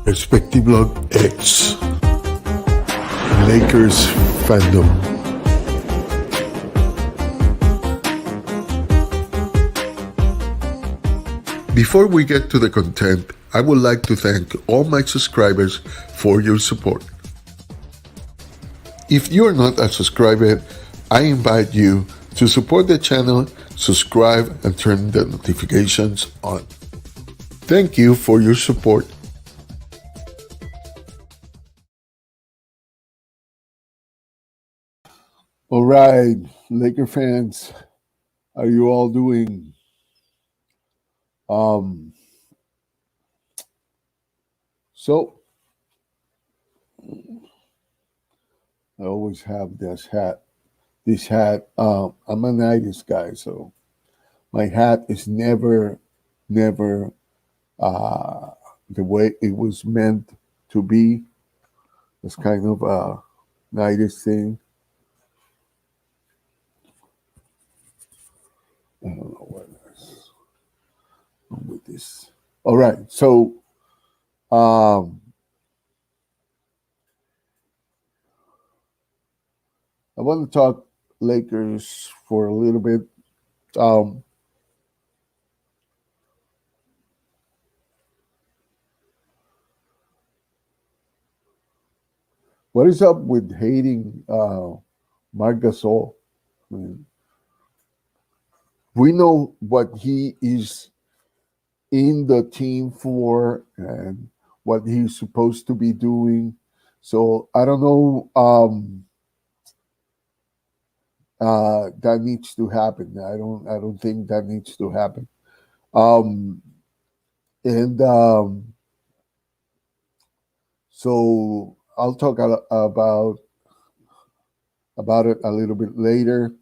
Perspective Log X, Lakers-fandom. Before we get to the content, I would like to thank all my subscribers for your support. If you are not a subscriber, I invite you to support the channel, subscribe, and turn the notifications on. Thank you for your support. All right, Laker fans, how are you all doing? So I always have this hat. I'm a 90s guy, so my hat is never the way it was meant to be. It's kind of a 90s thing. I don't know what is wrong with this. All right, so I want to talk Lakers for a little bit. What is up with hating Marc Gasol? I mean, we know what he is in the team for and what he's supposed to be doing. So I don't know. That needs to happen. I don't think that needs to happen. So I'll talk about it a little bit later.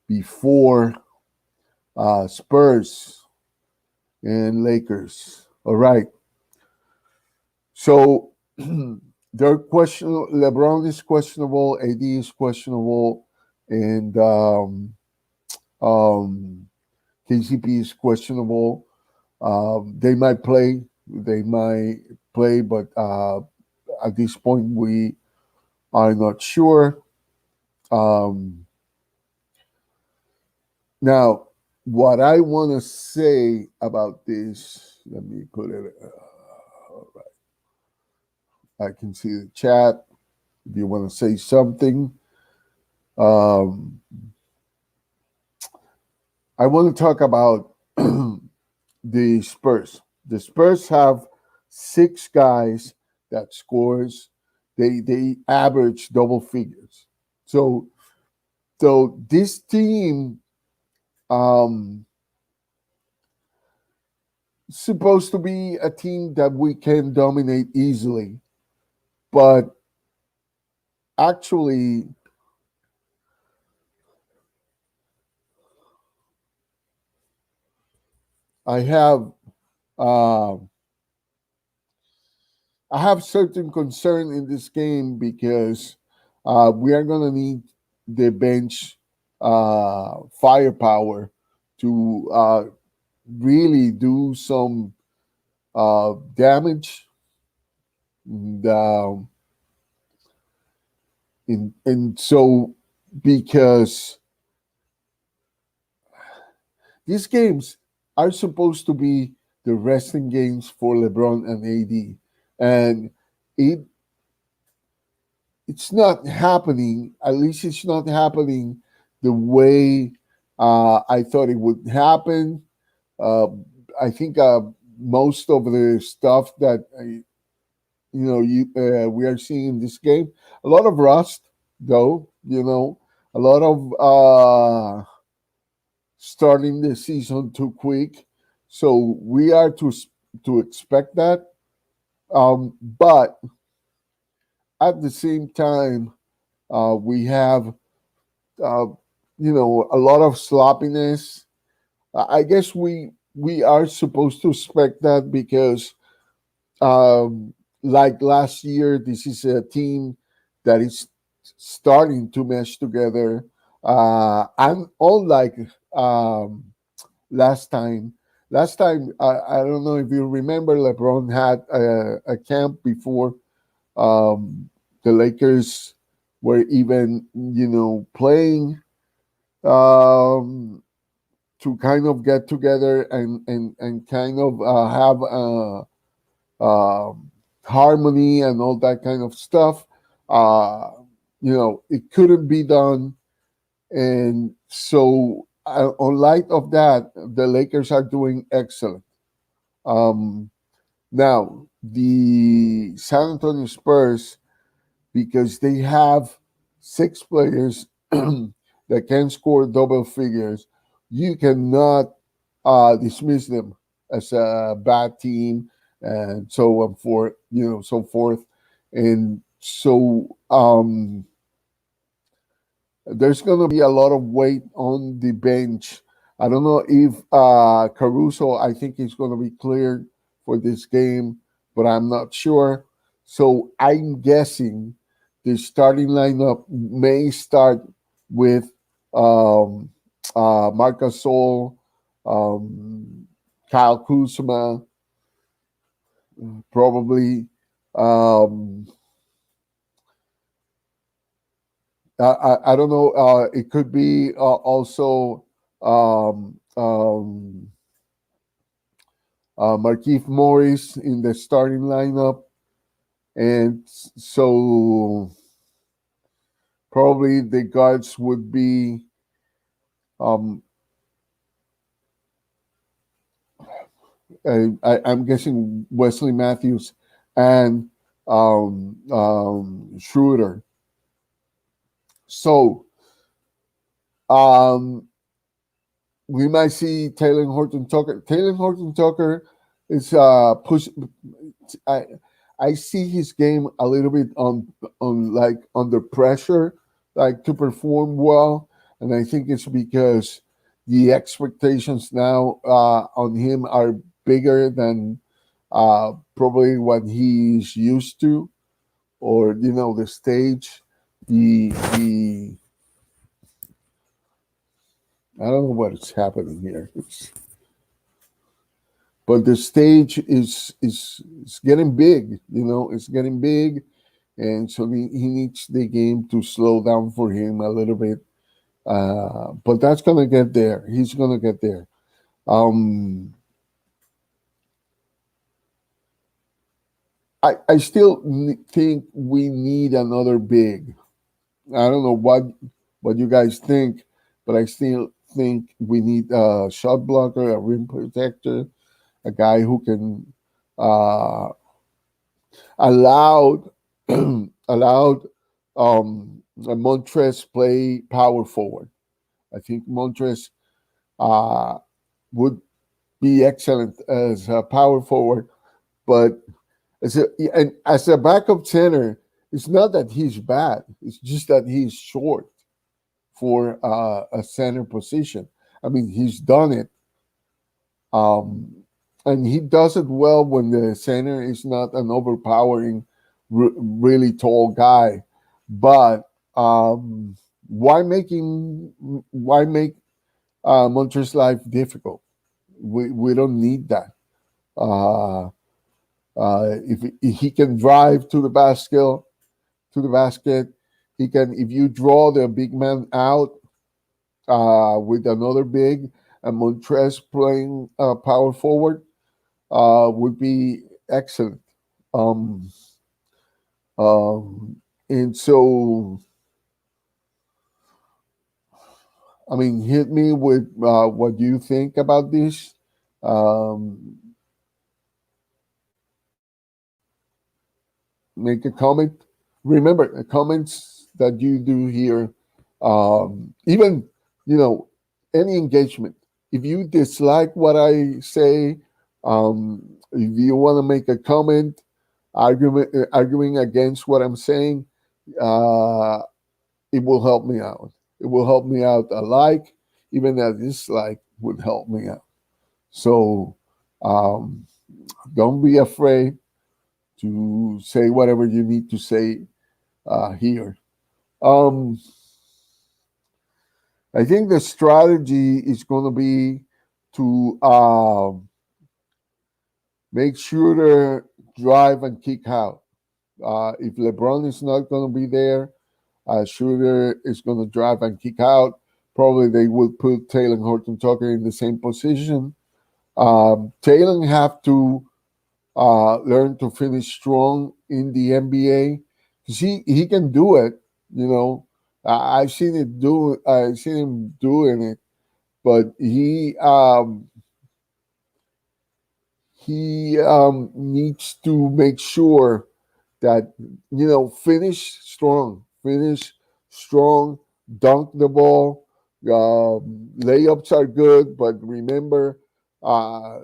Before Spurs and Lakers. All right. So they're questionable. LeBron is questionable. AD is questionable, and KCP is questionable. They might play, but at this point we are not sure. Now, what I want to say about this, let me put it. All right. I can see the chat. If you want to say something, I want to talk about the Spurs. The Spurs have 6 guys that scores. They average double figures. So this team supposed to be a team that we can dominate easily, but actually I have certain concern in this game because we are going to need the bench firepower to really do some damage. And so because these games are supposed to be the resting games for LeBron and AD, and it's not happening. At least it's not happening the way I thought it would happen. I think most of the stuff that we are seeing in this game, a lot of rust, though. A lot of starting the season too quick. So we are to expect that. But at the same time, we have a lot of sloppiness. I guess we are supposed to expect that because like last year, this is a team that is starting to mesh together. And unlike last time, last time, I don't know if you remember, LeBron had a camp before the Lakers were even, playing, um, to kind of get together and kind of have harmony and all that kind of stuff. Uh, it couldn't be done. And so, on light of that, the Lakers are doing excellent. Um, Now, the San Antonio Spurs, because they have six players that can score double figures, you cannot dismiss them as a bad team, and so on for so forth. And so, there's going to be a lot of weight on the bench. I don't know if Caruso, I think he's going to be cleared for this game, but I'm not sure. So I'm guessing the starting lineup may start with um, Marc Gasol, um, Kyle Kuzma, probably. Um, I don't know. It could be also um, um, Markieff Morris in the starting lineup, and so probably the guards would be. Um, I'm guessing Wesley Matthews and Schroeder. So um, we might see Taylor Horton Tucker. Taylor Horton Tucker is push. I I see his game a little bit on like under pressure, like to perform well, and I think it's because the expectations now on him are bigger than probably what he's used to, or the stage, the I don't know what's happening here. But the stage is getting big. It's getting big, and so he needs the game to slow down for him a little bit. But that's gonna get there. He's gonna get there. Um, I still think we need another big. I don't know what you guys think, but I still think we need a shot blocker, a rim protector, a guy who can uh, allowed allowed Montres play power forward. I think Montres uh, would be excellent as a power forward, but as a backup center, it's not that he's bad. It's just that he's short for a center position. I mean, he's done it, um, and he does it well when the center is not an overpowering, really tall guy. But why make Montrez's life difficult? We don't need that. Uh, if he can drive to the basket, he can. If you draw the big man out with another big, and Montrez playing power forward, would be excellent. Um, and so, I mean, hit me with what you think about this. Um, Make a comment. Remember, the comments that you do here, even you know, any engagement. If you dislike what I say, if you want to make a comment, arguing against what I'm saying, uh, it will help me out. It will help me out. A like, even a dislike, would help me out. So um, don't be afraid to say whatever you need to say here. Um, I think the strategy is going to be to make sure to drive and kick out. If LeBron is not going to be there, Schroeder is going to drive and kick out. Probably they will put Taylor Horton Tucker in the same position. Taylor have to learn to finish strong in the NBA. He can do it. You know, I've seen it do. I've seen him doing it, but he needs to make sure that finish strong, dunk the ball. Layups are good, but remember, uh,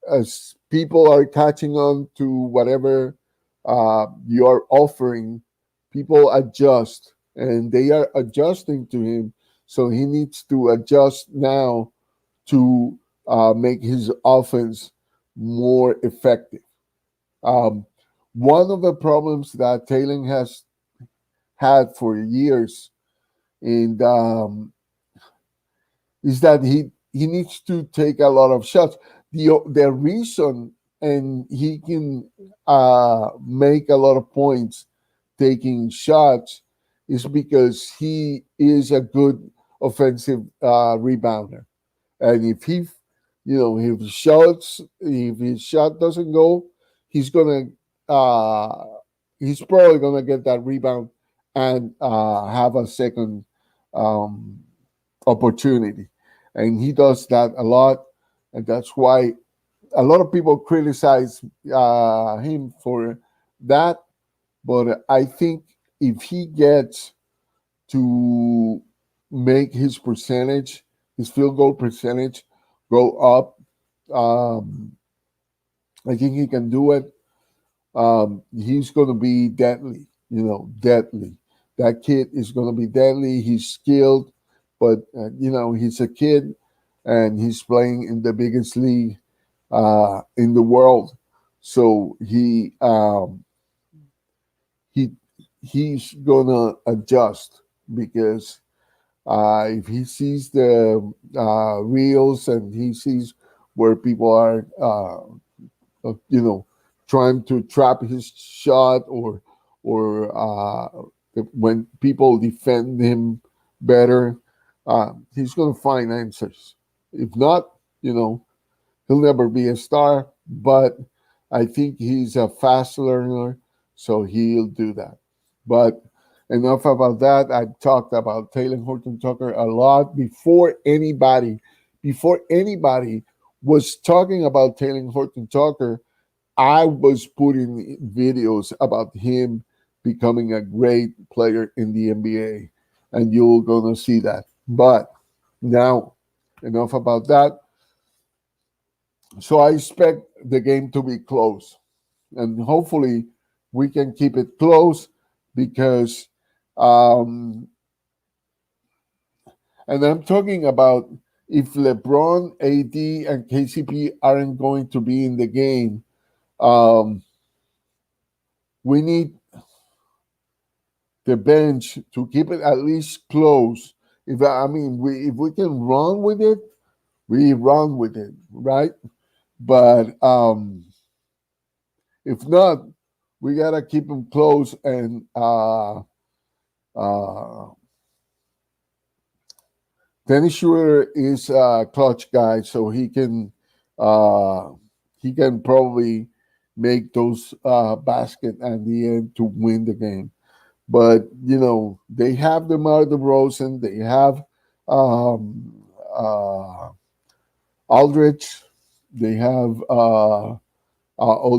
as people are catching on to whatever you're offering, people adjust, and they are adjusting to him. So he needs to adjust now to make his offense more effective. Um, One of the problems that Taylor has had for years, and is that he needs to take a lot of shots. The reason, and he can make a lot of points taking shots, is because he is a good offensive rebounder. And if his shot doesn't go, he's gonna he's probably gonna get that rebound and have a second um, opportunity. And he does that a lot, and that's why a lot of people criticize him for that. But I think if he gets to make his field goal percentage, go up, um, I think he can do it. He's going to be deadly, deadly. That kid is going to be deadly. He's skilled, but he's a kid, and he's playing in the biggest league in the world. So he he's gonna adjust, because if he sees the reels, and he sees where people are, you know, trying to trap his shot, or when people defend him better, he's going to find answers. If not, he'll never be a star. But I think he's a fast learner, so he'll do that. But enough about that. I've talked about Taylor Horton Tucker a lot before anybody was talking about Taylor Horton Tucker. I was putting videos about him becoming a great player in the NBA, and you're gonna see that. But now, enough about that. So I expect the game to be close, and hopefully we can keep it close, because, um, and I'm talking about, if LeBron, AD, and KCP aren't going to be in the game, um, we need the bench to keep it at least close. If we can run with it, we run with it, right? But if not, we gotta keep them close. And uh, Dennis Schroeder is a clutch guy, so he can probably make those basket at the end to win the game. But they have DeMar DeRozan, they have uh, Aldridge, they have all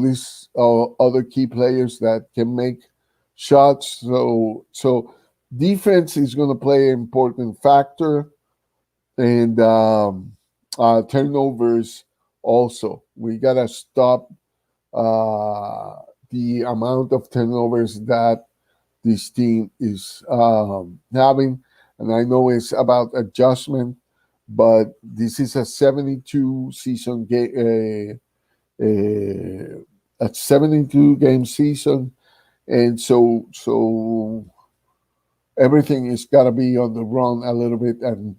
these other key players that can make shots. So defense is going to play an important factor, and turnovers also. We gotta stop the amount of turnovers that this team is having. And I know it's about adjustment, but this is a 72 season game, a 72 game season, and so everything is got to be on the run a little bit, and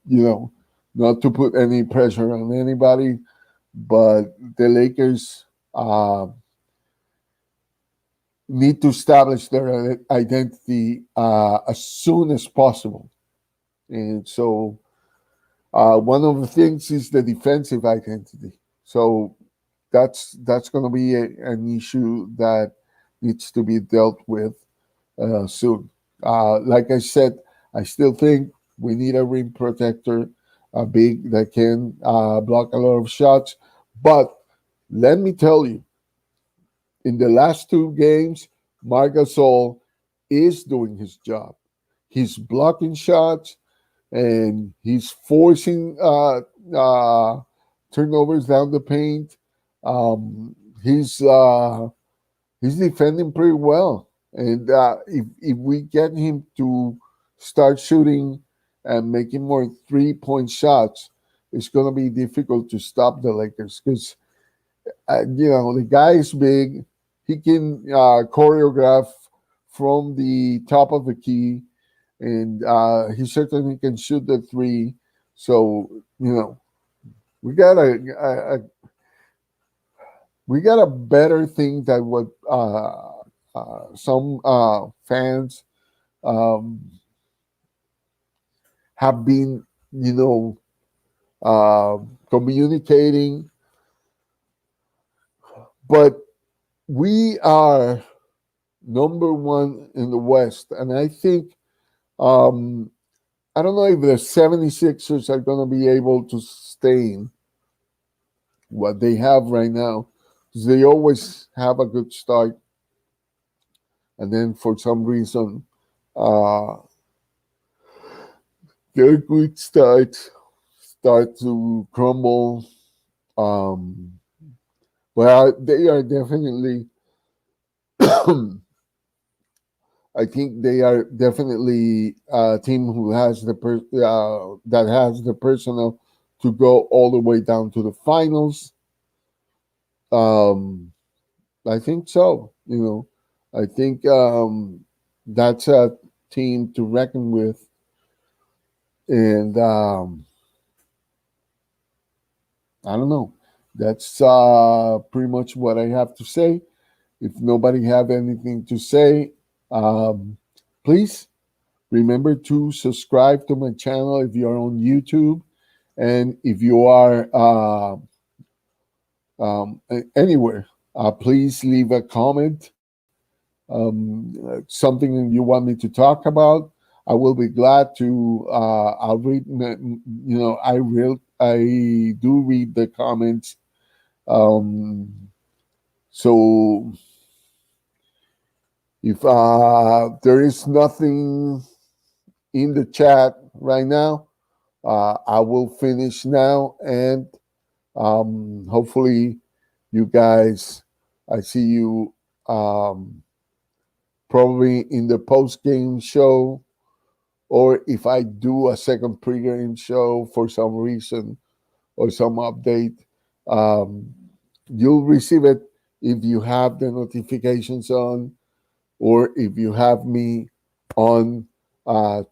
Not to put any pressure on anybody, but the Lakers need to establish their identity as soon as possible. And so one of the things is the defensive identity. So that's going to be an issue that needs to be dealt with soon. Like I said, I still think we need a rim protector, a big that can block a lot of shots. But let me tell you, in the last two games, Marc Gasol is doing his job. He's blocking shots and he's forcing turnovers down the paint. Um, he's he's defending pretty well, and if we get him to start shooting and making more 3-point shots, it's going to be difficult to stop the Lakers because the guy is big. He can choreograph from the top of the key, and he certainly can shoot the three. So we got we got a better thing than what some fans um, have been, communicating. But we are number one in the West, and I think I don't know if the 76ers are going to be able to sustain what they have right now, because they always have a good start, and then for some reason, uh, their good start to crumble. Um, well, they are definitely. I think they are definitely a team who has that has the personnel to go all the way down to the finals. Um, I think so. I think that's a team to reckon with, and I don't know. That's pretty much what I have to say. If nobody have anything to say, um, please remember to subscribe to my channel if you're on YouTube, and if you are anywhere, please leave a comment. Something you want me to talk about, I will be glad to. I'll read. I do read the comments. So if there is nothing in the chat right now, I will finish now, and hopefully you guys. I see you. Probably in the post game show, or if I do a second pregame show for some reason or some update, um, you'll receive it if you have the notifications on, or if you have me on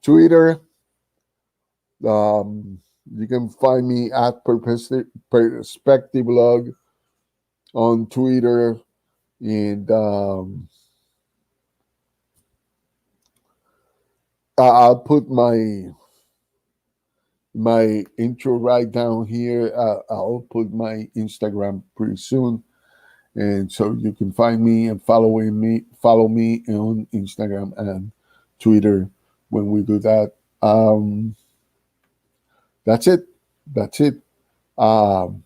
Twitter. You can find me at Perspective Log on Twitter, and I'll put my intro right down here. I'll put my Instagram pretty soon, and so you can find me and follow me on Instagram and Twitter when we do that. That's it. That's it. Um,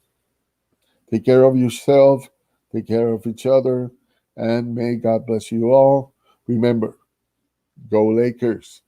Take care of yourself. Take care of each other, and may God bless you all. Remember, go Lakers.